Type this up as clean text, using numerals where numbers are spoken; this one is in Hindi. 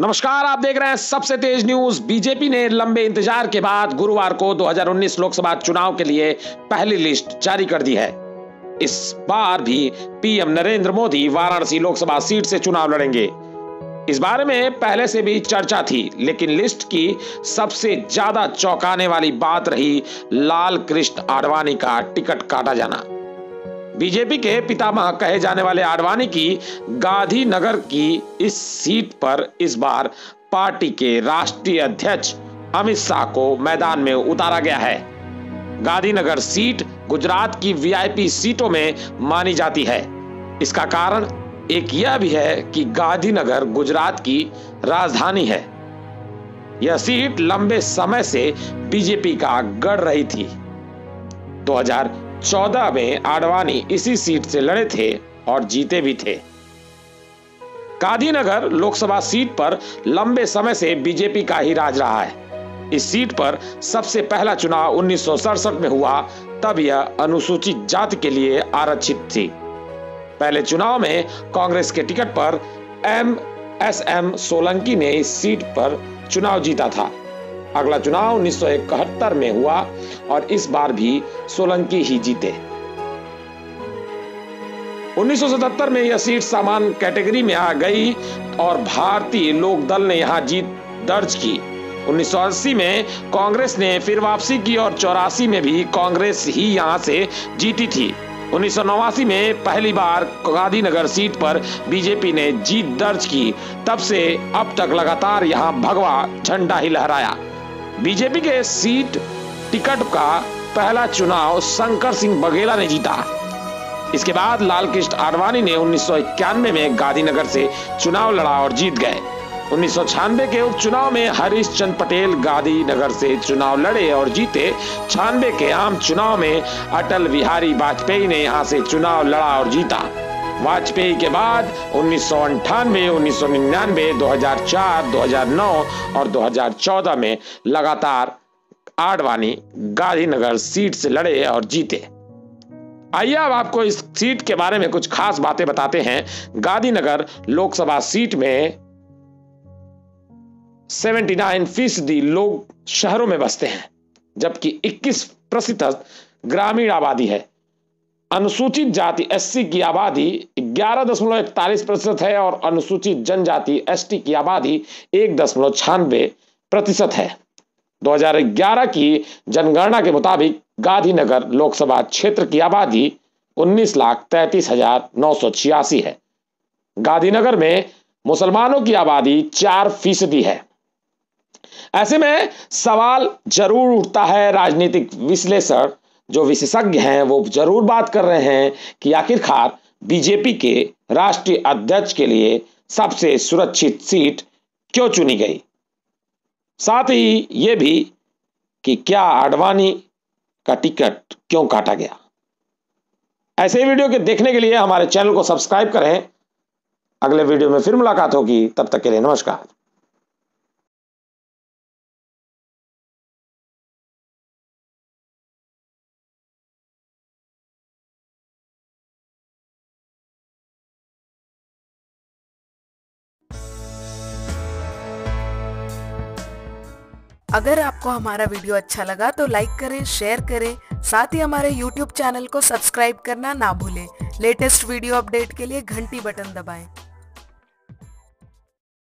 नमस्कार, आप देख रहे हैं सबसे तेज न्यूज। बीजेपी ने लंबे इंतजार के बाद गुरुवार को 2019 लोकसभा चुनाव के लिए पहली लिस्ट जारी कर दी है। इस बार भी पीएम नरेंद्र मोदी वाराणसी लोकसभा सीट से चुनाव लड़ेंगे। इस बारे में पहले से भी चर्चा थी, लेकिन लिस्ट की सबसे ज्यादा चौंकाने वाली बात रही लाल कृष्ण आडवाणी का टिकट काटा जाना। बीजेपी के पितामह कहे जाने वाले आडवाणी की गांधीनगर की इस सीट पर इस बार पार्टी के राष्ट्रीय अध्यक्ष अमित शाह को मैदान में उतारा गया है। गांधीनगर सीट गुजरात की वीआईपी सीटों में मानी जाती है। इसका कारण एक यह भी है कि गांधीनगर गुजरात की राजधानी है। यह सीट लंबे समय से बीजेपी का गढ़ रही थी। 2014 में आडवाणी इसी सीट से लड़े थे और जीते भी थे। गांधीनगर लोकसभा सीट पर लंबे समय से बीजेपी का ही राज रहा है। इस सीट पर सबसे पहला चुनाव 1967 में हुआ, तब यह अनुसूचित जाति के लिए आरक्षित थी। पहले चुनाव में कांग्रेस के टिकट पर एम सोलंकी ने इस सीट पर चुनाव जीता था। अगला चुनाव 1971 में हुआ और इस बार भी सोलंकी ही जीते। 1977 में यह सीट सामान्य कैटेगरी में आ गई और भारतीय लोक दल ने यहां जीत दर्ज की। 1980 में कांग्रेस ने फिर वापसी की और 84 में भी कांग्रेस ही यहां से जीती थी। 1989 में पहली बार गांधीनगर सीट पर बीजेपी ने जीत दर्ज की। तब से अब तक लगातार यहां भगवा झंडा ही लहराया। बीजेपी के सीट टिकट का पहला चुनाव शंकर सिंह बघेला ने जीता। इसके बाद लाल कृष्ण आडवाणी ने 1991 में गांधीनगर से चुनाव लड़ा और जीत गए। 1996 के उपचुनाव में हरीशचंद्र पटेल गांधीनगर से चुनाव लड़े और जीते। 96 के आम चुनाव में अटल बिहारी वाजपेयी ने यहां से चुनाव लड़ा और जीता। वाजपेयी के बाद 1998, 1999, 2004, 2009 और 2014 में लगातार आडवाणी गांधीनगर सीट से लड़े और जीते। आइए अब आपको इस सीट के बारे में कुछ खास बातें बताते हैं। गांधीनगर लोकसभा सीट में 79% लोग शहरों में बसते हैं, जबकि 21% ग्रामीण आबादी है। अनुसूचित जाति एससी की आबादी 11.41% है और अनुसूचित जनजाति एसटी की आबादी 1.96% है। 2011 की जनगणना के मुताबिक गांधीनगर लोकसभा क्षेत्र की आबादी 19,33,986 है। गांधीनगर में मुसलमानों की आबादी 4% है। ऐसे में सवाल जरूर उठता है। राजनीतिक विश्लेषक जो विशेषज्ञ हैं वो जरूर बात कर रहे हैं कि आखिरकार बीजेपी के राष्ट्रीय अध्यक्ष के लिए सबसे सुरक्षित सीट क्यों चुनी गई। साथ ही ये भी कि क्या आडवाणी का टिकट क्यों काटा गया। ऐसे वीडियो के देखने के लिए हमारे चैनल को सब्सक्राइब करें। अगले वीडियो में फिर मुलाकात होगी, तब तक के लिए नमस्कार। अगर आपको हमारा वीडियो अच्छा लगा तो लाइक करें, शेयर करें, साथ ही हमारे YouTube चैनल को सब्सक्राइब करना ना भूलें। लेटेस्ट वीडियो अपडेट के लिए घंटी बटन दबाएं।